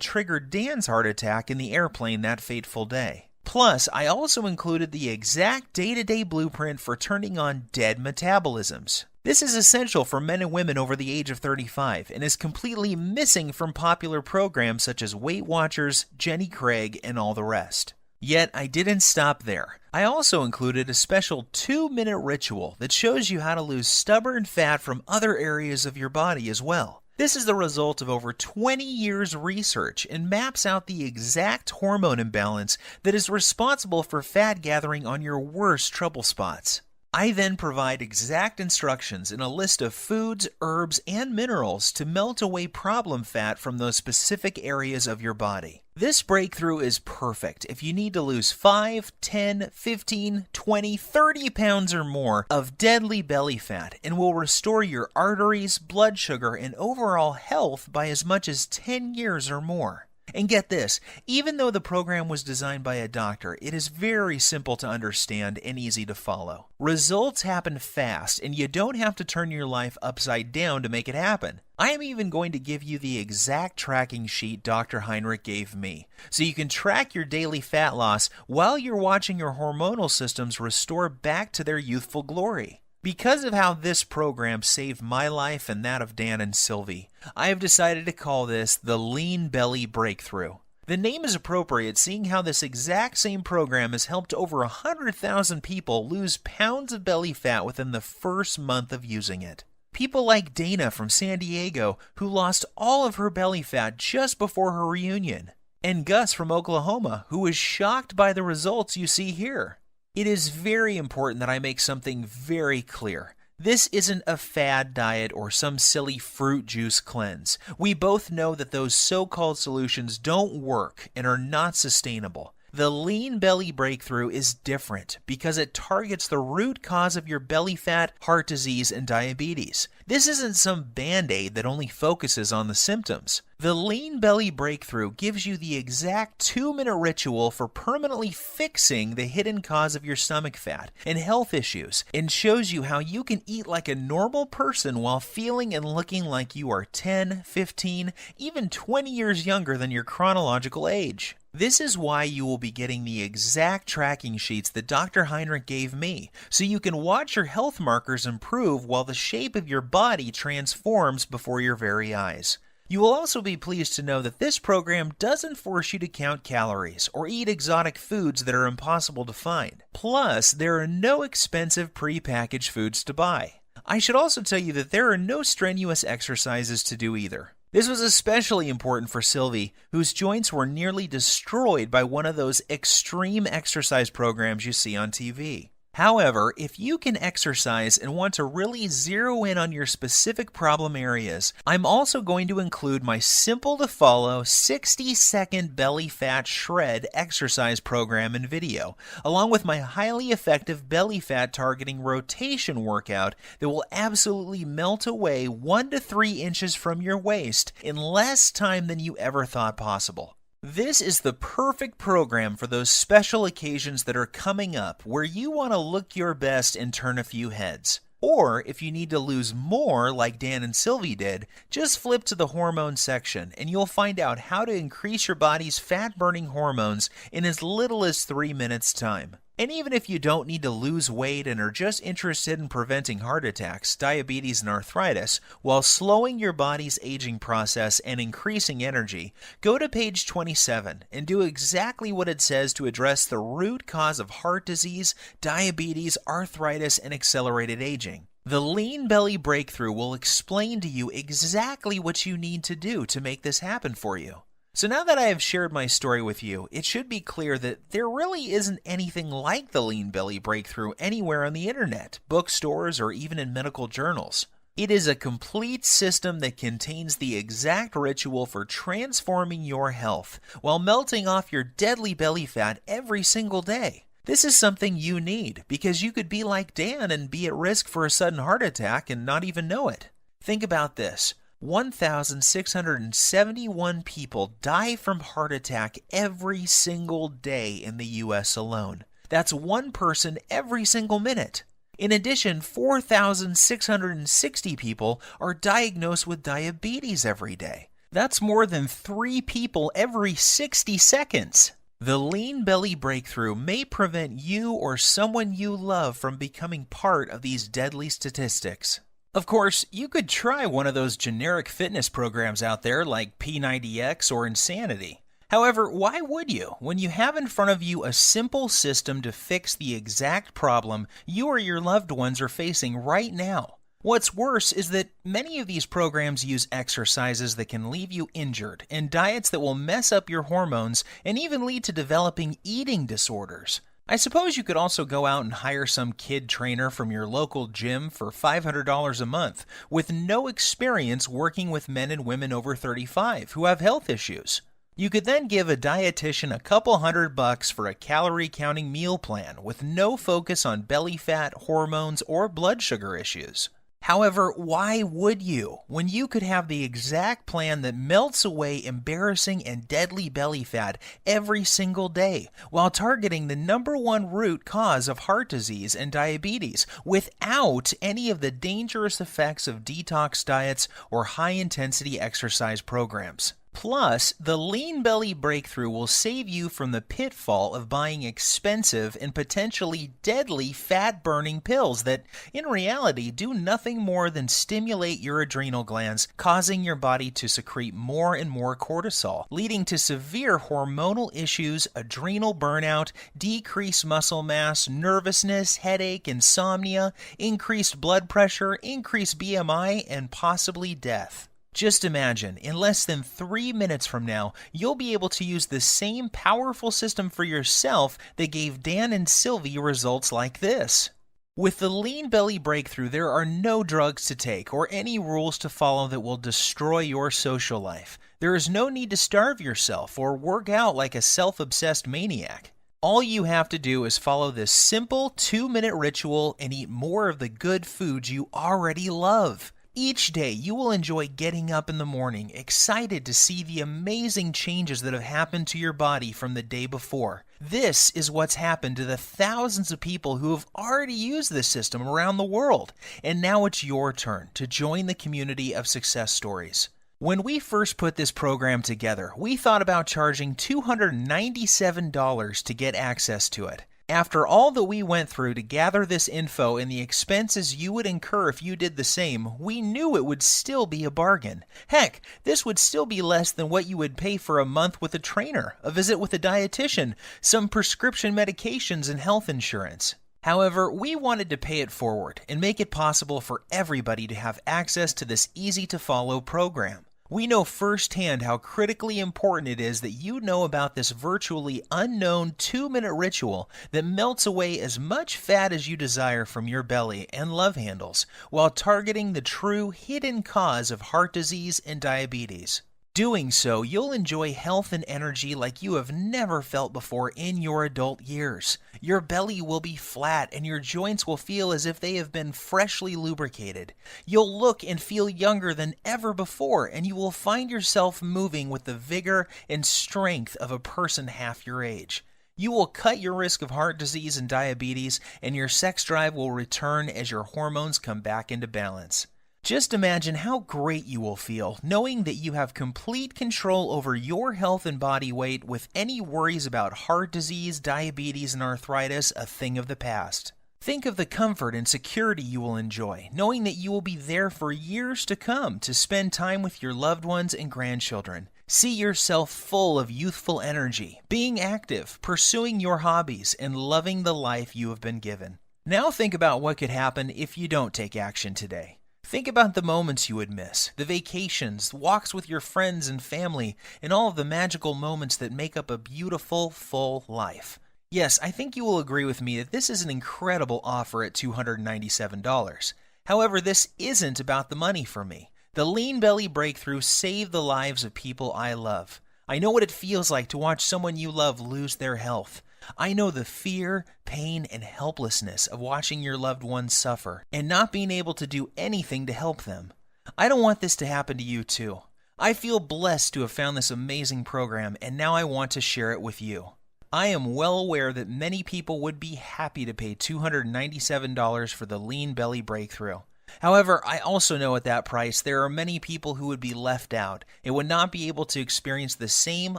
triggered Dan's heart attack in the airplane that fateful day. Plus, I also included the exact day-to-day blueprint for turning on dead metabolisms. This is essential for men and women over the age of 35 and is completely missing from popular programs such as Weight Watchers, Jenny Craig, and all the rest. Yet, I didn't stop there. I also included a special 2-minute ritual that shows you how to lose stubborn fat from other areas of your body as well. This is the result of over 20 years' research and maps out the exact hormone imbalance that is responsible for fat gathering on your worst trouble spots. I then provide exact instructions in a list of foods, herbs, and minerals to melt away problem fat from those specific areas of your body. This breakthrough is perfect if you need to lose 5, 10, 15, 20, 30 pounds or more of deadly belly fat and will restore your arteries, blood sugar, and overall health by as much as 10 years or more. And get this, even though the program was designed by a doctor, it is very simple to understand and easy to follow. Results happen fast, and you don't have to turn your life upside down to make it happen. I am even going to give you the exact tracking sheet Dr. Heinrich gave me, so you can track your daily fat loss while you're watching your hormonal systems restore back to their youthful glory. Because of how this program saved my life and that of Dan and Sylvie, I have decided to call this the Lean Belly Breakthrough. The name is appropriate seeing how this exact same program has helped over 100,000 people lose pounds of belly fat within the first month of using it. People like Dana from San Diego, who lost all of her belly fat just before her reunion, and Gus from Oklahoma, who was shocked by the results you see here. It is very important that I make something very clear. This isn't a fad diet or some silly fruit juice cleanse. We both know that those so-called solutions don't work and are not sustainable. The Lean Belly Breakthrough is different because it targets the root cause of your belly fat, heart disease, and diabetes. This isn't some band-aid that only focuses on the symptoms. The Lean Belly Breakthrough gives you the exact 2-minute ritual for permanently fixing the hidden cause of your stomach fat and health issues, and shows you how you can eat like a normal person while feeling and looking like you are 10, 15, even 20 years younger than your chronological age. This is why you will be getting the exact tracking sheets that Dr. Heinrich gave me, so you can watch your health markers improve while the shape of your body transforms before your very eyes. You will also be pleased to know that this program doesn't force you to count calories or eat exotic foods that are impossible to find. Plus, there are no expensive pre-packaged foods to buy. I should also tell you that there are no strenuous exercises to do either. This was especially important for Sylvie, whose joints were nearly destroyed by one of those extreme exercise programs you see on TV. However, if you can exercise and want to really zero in on your specific problem areas, I'm also going to include my simple-to-follow 60-second belly fat shred exercise program and video, along with my highly effective belly fat targeting rotation workout that will absolutely melt away 1 to 3 inches from your waist in less time than you ever thought possible. This is the perfect program for those special occasions that are coming up where you want to look your best and turn a few heads. Or if you need to lose more like Dan and Sylvie did, just flip to the hormone section and you'll find out how to increase your body's fat-burning hormones in as little as 3 minutes' time. And even if you don't need to lose weight and are just interested in preventing heart attacks, diabetes, and arthritis, while slowing your body's aging process and increasing energy, go to page 27 and do exactly what it says to address the root cause of heart disease, diabetes, arthritis, and accelerated aging. The Lean Belly Breakthrough will explain to you exactly what you need to do to make this happen for you. So now that I have shared my story with you, it should be clear that there really isn't anything like the Lean Belly Breakthrough anywhere on the internet, bookstores, or even in medical journals. It is a complete system that contains the exact ritual for transforming your health while melting off your deadly belly fat every single day. This is something you need because you could be like Dan and be at risk for a sudden heart attack and not even know it. Think about this. 1,671 people die from heart attack every single day in the U.S. alone. That's one person every single minute. In addition, 4,660 people are diagnosed with diabetes every day. That's more than 3 people every 60 seconds. The Lean Belly Breakthrough may prevent you or someone you love from becoming part of these deadly statistics. Of course, you could try one of those generic fitness programs out there like P90X or Insanity. However, why would you when you have in front of you a simple system to fix the exact problem you or your loved ones are facing right now? What's worse is that many of these programs use exercises that can leave you injured and diets that will mess up your hormones and even lead to developing eating disorders. I suppose you could also go out and hire some kid trainer from your local gym for $500 a month with no experience working with men and women over 35 who have health issues. You could then give a dietitian a couple $100 for a calorie-counting meal plan with no focus on belly fat, hormones, or blood sugar issues. However, why would you when you could have the exact plan that melts away embarrassing and deadly belly fat every single day while targeting the #1 root cause of heart disease and diabetes without any of the dangerous effects of detox diets or high-intensity exercise programs? Plus, the Lean Belly Breakthrough will save you from the pitfall of buying expensive and potentially deadly fat-burning pills that, in reality, do nothing more than stimulate your adrenal glands, causing your body to secrete more and more cortisol, leading to severe hormonal issues, adrenal burnout, decreased muscle mass, nervousness, headache, insomnia, increased blood pressure, increased BMI, and possibly death. Just imagine, in less than 3 minutes from now, you'll be able to use the same powerful system for yourself that gave Dan and Sylvie results like this. With the Lean Belly Breakthrough, there are no drugs to take or any rules to follow that will destroy your social life. There is no need to starve yourself or work out like a self-obsessed maniac. All you have to do is follow this simple 2-minute ritual and eat more of the good foods you already love. Each day, you will enjoy getting up in the morning, excited to see the amazing changes that have happened to your body from the day before. This is what's happened to the thousands of people who have already used this system around the world. And now it's your turn to join the community of success stories. When we first put this program together, we thought about charging $297 to get access to it. After all that we went through to gather this info and the expenses you would incur if you did the same, we knew it would still be a bargain. Heck, this would still be less than what you would pay for a month with a trainer, a visit with a dietitian, some prescription medications, and health insurance. However, we wanted to pay it forward and make it possible for everybody to have access to this easy-to-follow program. We know firsthand how critically important it is that you know about this virtually unknown 2-minute ritual that melts away as much fat as you desire from your belly and love handles, while targeting the true hidden cause of heart disease and diabetes. Doing so, you'll enjoy health and energy like you have never felt before in your adult years. Your belly will be flat and your joints will feel as if they have been freshly lubricated. You'll look and feel younger than ever before, and you will find yourself moving with the vigor and strength of a person half your age. You will cut your risk of heart disease and diabetes, and your sex drive will return as your hormones come back into balance. Just imagine how great you will feel knowing that you have complete control over your health and body weight, with any worries about heart disease, diabetes, and arthritis a thing of the past. Think of the comfort and security you will enjoy, knowing that you will be there for years to come to spend time with your loved ones and grandchildren. See yourself full of youthful energy, being active, pursuing your hobbies, and loving the life you have been given. Now think about what could happen if you don't take action today. Think about the moments you would miss, the vacations, walks with your friends and family, and all of the magical moments that make up a beautiful, full life. Yes, I think you will agree with me that this is an incredible offer at $297. However, this isn't about the money for me. The Lean Belly Breakthrough saved the lives of people I love. I know what it feels like to watch someone you love lose their health. I know the fear, pain, and helplessness of watching your loved ones suffer and not being able to do anything to help them. I don't want this to happen to you too. I feel blessed to have found this amazing program, and now I want to share it with you. I am well aware that many people would be happy to pay $297 for the Lean Belly Breakthrough. However, I also know at that price there are many people who would be left out and would not be able to experience the same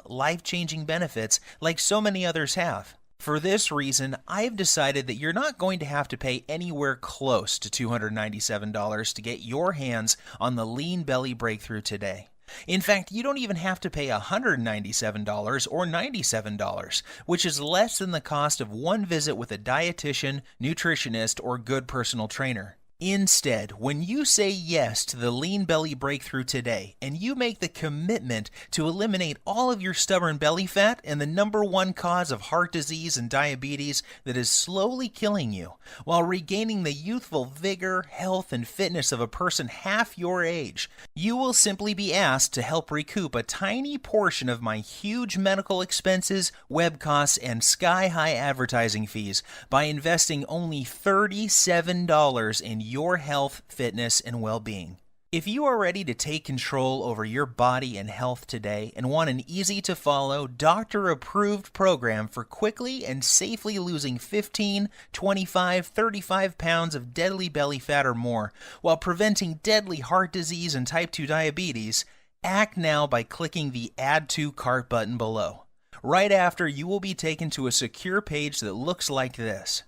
life-changing benefits like so many others have. For this reason, I've decided that you're not going to have to pay anywhere close to $297 to get your hands on the Lean Belly Breakthrough today. In fact, you don't even have to pay $197 or $97, which is less than the cost of one visit with a dietitian, nutritionist, or good personal trainer. Instead, when you say yes to the Lean Belly Breakthrough today and you make the commitment to eliminate all of your stubborn belly fat and the number one cause of heart disease and diabetes that is slowly killing you, while regaining the youthful vigor, health, and fitness of a person half your age, you will simply be asked to help recoup a tiny portion of my huge medical expenses, web costs, and sky-high advertising fees by investing only $37 in your health, fitness, and well-being. If you are ready to take control over your body and health today and want an easy-to-follow, doctor-approved program for quickly and safely losing 15, 25, 35 pounds of deadly belly fat or more while preventing deadly heart disease and type 2 diabetes, act now by clicking the Add to Cart button below. Right after, you will be taken to a secure page that looks like this.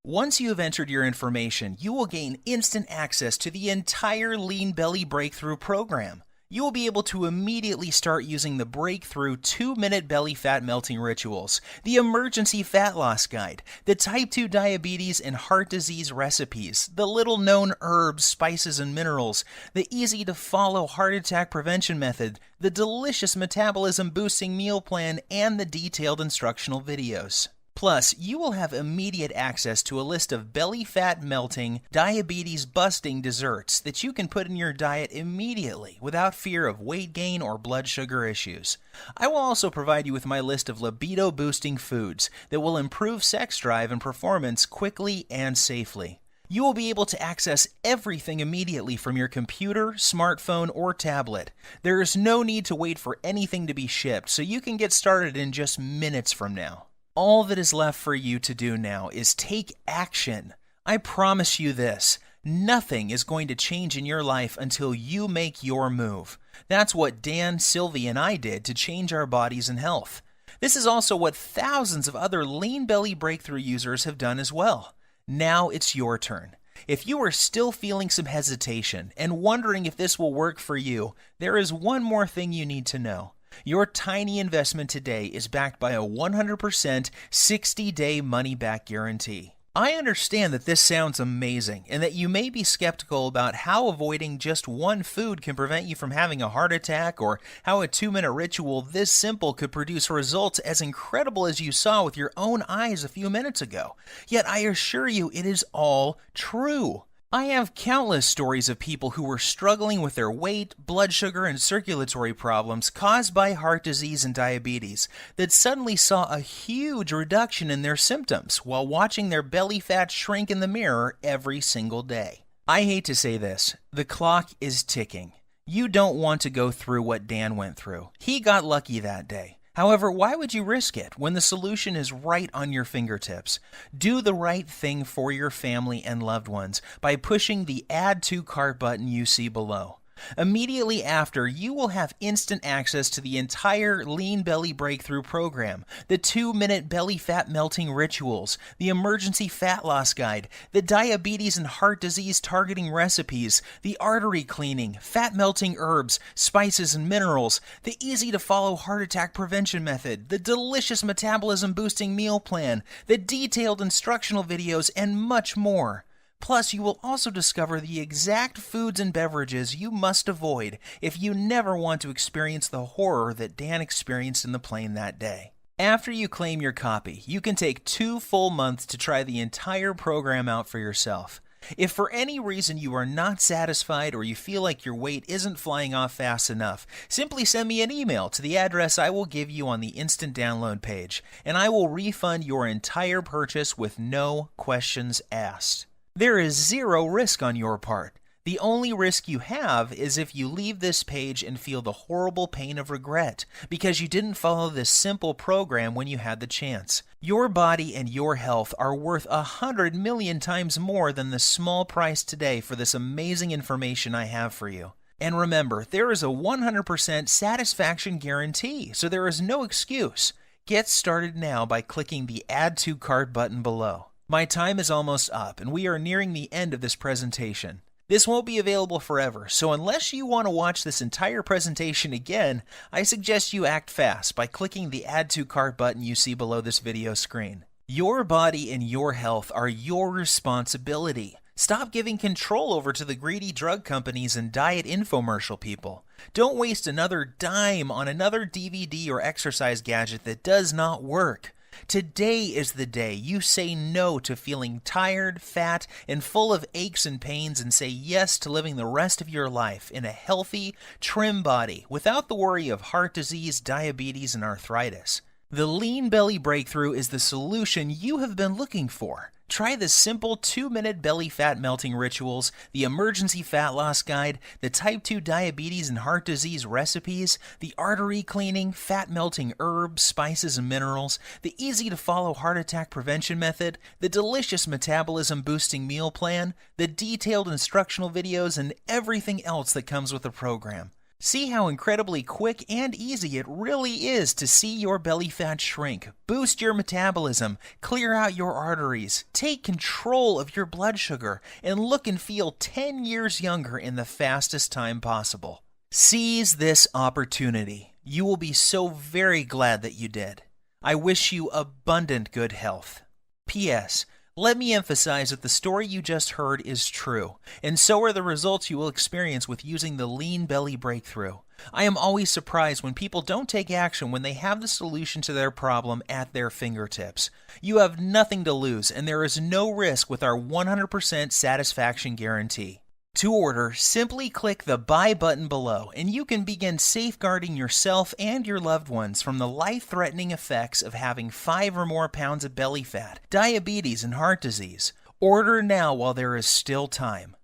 Once you have entered your information, you will gain instant access to the entire Lean Belly Breakthrough program. You will be able to immediately start using the breakthrough 2-minute belly fat melting rituals, the emergency fat loss guide, the type 2 diabetes and heart disease recipes, the little-known herbs, spices, and minerals, the easy-to-follow heart attack prevention method, the delicious metabolism-boosting meal plan, and the detailed instructional videos. Plus, you will have immediate access to a list of belly fat melting, diabetes busting desserts that you can put in your diet immediately without fear of weight gain or blood sugar issues. I will also provide you with my list of libido boosting foods that will improve sex drive and performance quickly and safely. You will be able to access everything immediately from your computer, smartphone, or tablet. There is no need to wait for anything to be shipped, so you can get started in just minutes from now. All that is left for you to do now is take action. I promise you this, nothing is going to change in your life until you make your move. That's what Dan, Sylvie, and I did to change our bodies and health. This is also what thousands of other Lean Belly Breakthrough users have done as well. Now it's your turn. If you are still feeling some hesitation and wondering if this will work for you, there is one more thing you need to know. Your tiny investment today is backed by a 100% 60-day money-back guarantee. I understand that this sounds amazing and that you may be skeptical about how avoiding just one food can prevent you from having a heart attack, or how a 2-minute ritual this simple could produce results as incredible as you saw with your own eyes a few minutes ago. Yet I assure you it is all true. I have countless stories of people who were struggling with their weight, blood sugar, and circulatory problems caused by heart disease and diabetes that suddenly saw a huge reduction in their symptoms while watching their belly fat shrink in the mirror every single day. I hate to say this, the clock is ticking. You don't want to go through what Dan went through. He got lucky that day. However, why would you risk it when the solution is right on your fingertips? Do the right thing for your family and loved ones by pushing the Add to Cart button you see below. Immediately after, you will have instant access to the entire Lean Belly Breakthrough program, the 2-minute belly fat melting rituals, the emergency fat loss guide, the diabetes and heart disease targeting recipes, the artery cleaning, fat melting herbs, spices and minerals, the easy to follow heart attack prevention method, the delicious metabolism boosting meal plan, the detailed instructional videos, and much more. Plus, you will also discover the exact foods and beverages you must avoid if you never want to experience the horror that Dan experienced in the plane that day. After you claim your copy, you can take 2 full months to try the entire program out for yourself. If for any reason you are not satisfied or you feel like your weight isn't flying off fast enough, simply send me an email to the address I will give you on the instant download page, and I will refund your entire purchase with no questions asked. There is zero risk on your part. The only risk you have is if you leave this page and feel the horrible pain of regret because you didn't follow this simple program when you had the chance. Your body and your health are worth 100 million times more than the small price today for this amazing information I have for you. And remember, there is a 100% satisfaction guarantee, so there is no excuse. Get started now by clicking the Add to Cart button below. My time is almost up, and we are nearing the end of this presentation. This won't be available forever, so unless you want to watch this entire presentation again, I suggest you act fast by clicking the Add to Cart button you see below this video screen. Your body and your health are your responsibility. Stop giving control over to the greedy drug companies and diet infomercial people. Don't waste another dime on another DVD or exercise gadget that does not work. Today is the day you say no to feeling tired, fat, and full of aches and pains, and say yes to living the rest of your life in a healthy, trim body without the worry of heart disease, diabetes, and arthritis. The Lean Belly Breakthrough is the solution you have been looking for. Try the simple 2-minute belly fat melting rituals, the emergency fat loss guide, the type 2 diabetes and heart disease recipes, the artery cleaning, fat melting herbs, spices and minerals, the easy to follow heart attack prevention method, the delicious metabolism boosting meal plan, the detailed instructional videos, and everything else that comes with the program. See how incredibly quick and easy it really is to see your belly fat shrink, boost your metabolism, clear out your arteries, take control of your blood sugar, and look and feel 10 years younger in the fastest time possible. Seize this opportunity. You will be so very glad that you did. I wish you abundant good health. P.S. Let me emphasize that the story you just heard is true, and so are the results you will experience with using the Lean Belly Breakthrough. I am always surprised when people don't take action when they have the solution to their problem at their fingertips. You have nothing to lose, and there is no risk with our 100% satisfaction guarantee. To order, simply click the Buy button below, and you can begin safeguarding yourself and your loved ones from the life-threatening effects of having 5 or more pounds of belly fat, diabetes, and heart disease. Order now while there is still time.